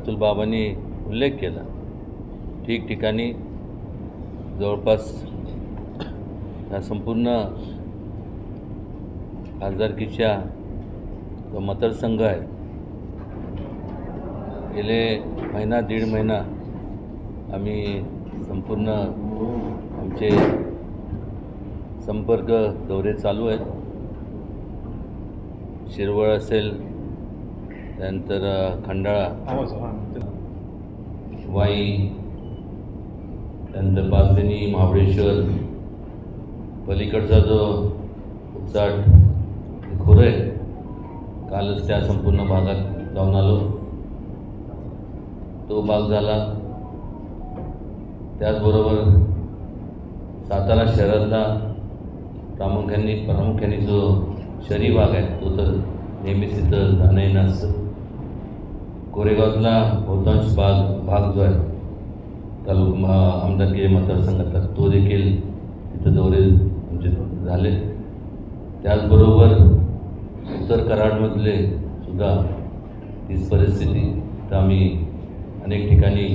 अतुल बाबांनी उल्लेख केला, ठिकठिकाणी जवळपास या संपूर्ण खासदारकीच्या जो मतदारसंघ आहे गेले महिना दीड महिना आम्ही संपूर्ण आमचे संपर्क दौरे चालू आहेत. शिरवळ असेल, त्यानंतर खंडाळा, वाई, त्यानंतर पाचगणी, महाबळेश्वर, पलीकडचा जो उचाट खोरं आहे, कालच त्या संपूर्ण भागात जाऊन आलो. तो भाग झाला. त्याचबरोबर सातारा शहरातला प्रामुख्याने जो शहरी भाग आहे तो तर नेहमीच तिथं जाणं येणं असतं. कोरेगावातला बहुतांश भाग जो आहे आमदारकी मतदारसंघातला तो देखील तिथं दौरे आमचे झाले. त्याचबरोबर उत्तर कराडमधले सुद्धा तीच परिस्थिती. तर आम्ही अनेक ठिकाणी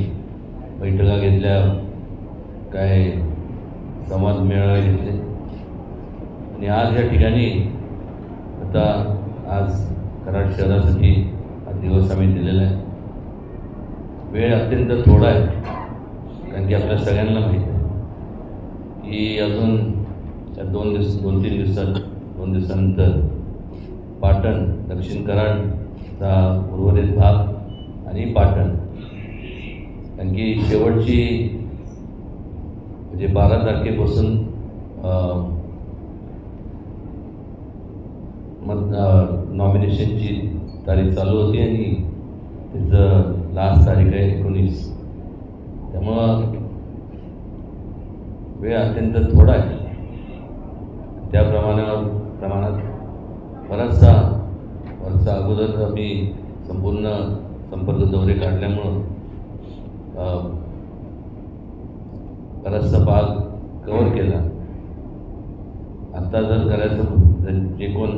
बैठका घेतल्या, काय संवाद मेळावे घेतले आणि आज या ठिकाणी आता आज कराड शहरासाठी हा दिवस आम्ही दिलेला आहे. वेळ अत्यंत थोडा आहे, कारण की आपल्या सगळ्यांना माहीत आहे की अजून या 2-3 दिवसानंतर पाटण, दक्षिण कराडचा उर्वरित भाग आणि पाटण, कारण की शेवटची म्हणजे 12 तारखेपासून नॉमिनेशनची तारीख चालू होती आणि तिचं लास्ट तारीख आहे 19. त्यामुळं वेळ अत्यंत थोडा आहे. त्या प्रमाणात बराचसा वर्षा अगोदर आम्ही संपूर्ण संपर्क दौरे काढल्यामुळं बराचसा भाग कव्हर केला. आता जर करायचं, जे कोण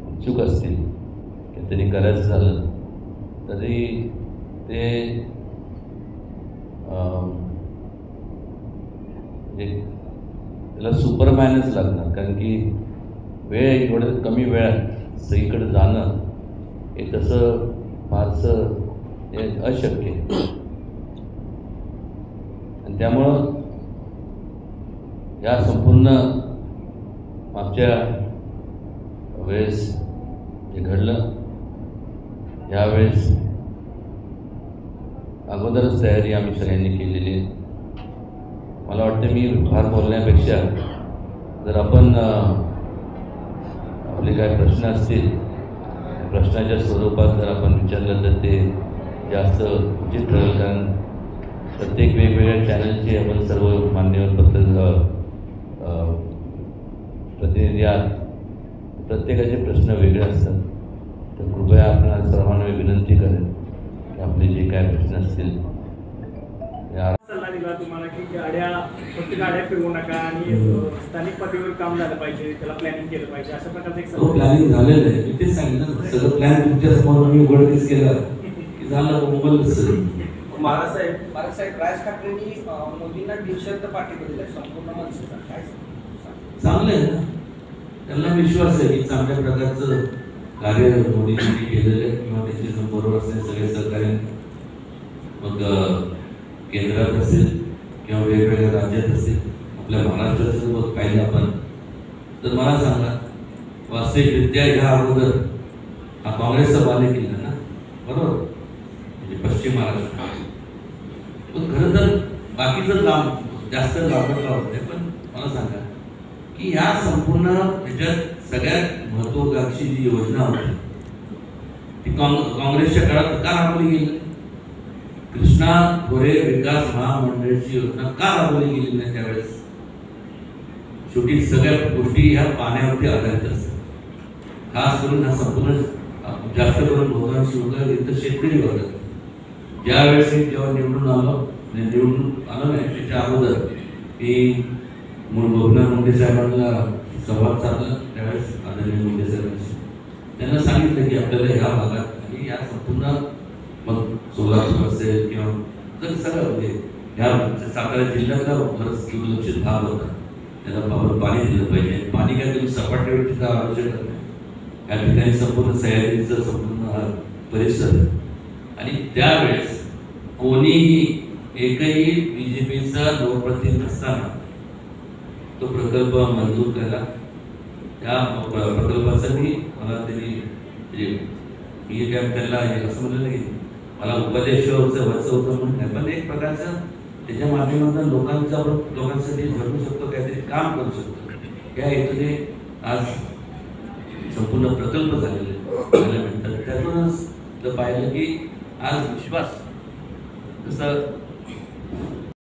इच्छुक असतील की त्यांनी करायचं झालं तरी ते त्याला सुपरमॅनच लागणार, कारण की वेळ एवढं कमी वेळात सगळीकडे जाणं हे तसं फारसं हे अशक्य आहे. आणि त्यामुळं या संपूर्ण मागच्या वेळेस जे घडलं, यावेळेस अगोदरच तयारी आम्ही सगळ्यांनी केलेली आहे. मला वाटतं मी फार बोलण्यापेक्षा जर आपण आपले काय प्रश्न असतील, प्रश्नाच्या स्वरूपात जर आपण विचारलं तर ते जास्त उचित ठरेल, कारण प्रत्येक वेगवेगळ्या चॅनलचे आपण सर्व मान्यवर प्रतिनिधी आहात. प्रत्येकाचे प्रश्न वेगळे असतात. तर कृपया आपण सर्वांना विनंती करेन की आपले जे काय प्रश्न असतील सल्ला दिला तुम्हाला की फक्त गाड्या फिरवू नका आणि स्थानिक पातळीवर काम झालं पाहिजे, त्याला प्लॅनिंग केलं पाहिजे, अशा प्रकारचं एक सल्ला. प्लॅनिंग झालेलं आहे. मी तेच सांगितलं, सगळं प्लॅन तुमच्या समोर मी उघडकीस केलं की झालं मोबाईल. बाळासाहेब राज ठाकरेंनी मोदींना निशर्त पाठिंबा दिला संपूर्ण मनसेचा, काय चांगलं आहे ना. त्यांना विश्वास आहे की चांगल्या प्रकारचं कार्य मोदींनी केलेलं आहे किंवा त्यांच्या समोर असणारे सगळे सहकार्य, मग केंद्रात असेल किंवा वेगवेगळ्या राज्यात असेल, आपल्या महाराष्ट्राचं मग पाहिलं आपण तर मला सांगा, वास्तविकरित्या ह्या अगोदर हा काँग्रेसचा बालेकिल्ला ना, बरोबर, म्हणजे पश्चिम महाराष्ट्र. पण खरं तर बाकीचं जास्त लाभला होते. पण मला सांगा की ह्या संपूर्ण ह्याच्यात सगळ्यात महत्त्वाकांक्षी जी योजना होती ती काँग्रेसच्या काळात का राबवली गेली? कृष्णा खोरे विकास महामंडळाची योजना का राबवली गेली नाही त्यावेळेस? शेवटी सगळ्या गोष्टी ह्या पाण्यावरती आधारित असतात. खास करून हा संपूर्ण जास्त करून बहुतांश योजना इथं शेतकरी वर्ग. ज्यावेळेस मी जेव्हा निवडून आलो नाही त्याच्या अगोदर मी गोपीनाथ मुंडे साहेबांना संवाद साधला. त्यावेळेस आदरणीय मुंडे साहेबांशी त्यांना सांगितलं की आपल्याला ह्या भागात आणि या संपूर्ण मग सोलापूर असेल किंवा जर सगळं म्हणजे ह्या सातारा जिल्ह्यातला बरंच दुर्लक्षित भाग होता, त्याला बाबा पाणी दिलं पाहिजे. पाणी काय तुम्ही सपाटीवर तिथं आणू शकत नाही. या ठिकाणी संपूर्ण सह्याद्रीचं संपूर्ण परिसर आणि त्यावेळेस कोणीही एकही BJPचा लोकप्रतिनिधी नसताना तो प्रकल्प मंजूर केला. त्या प्रकल्पासाठी मला त्यांनी म्हणजे त्यांना असं म्हणलं की मला उपाध्यक्षाचं वरचं होतं म्हणून नाही, पण एक प्रकारचं त्याच्या माध्यमातून लोकांसाठी झटू शकतो, काहीतरी काम करू शकतो या हेतूने आज संपूर्ण प्रकल्प झाल्यानंतर त्यातूनच पाहिलं की आज विश्वास जसं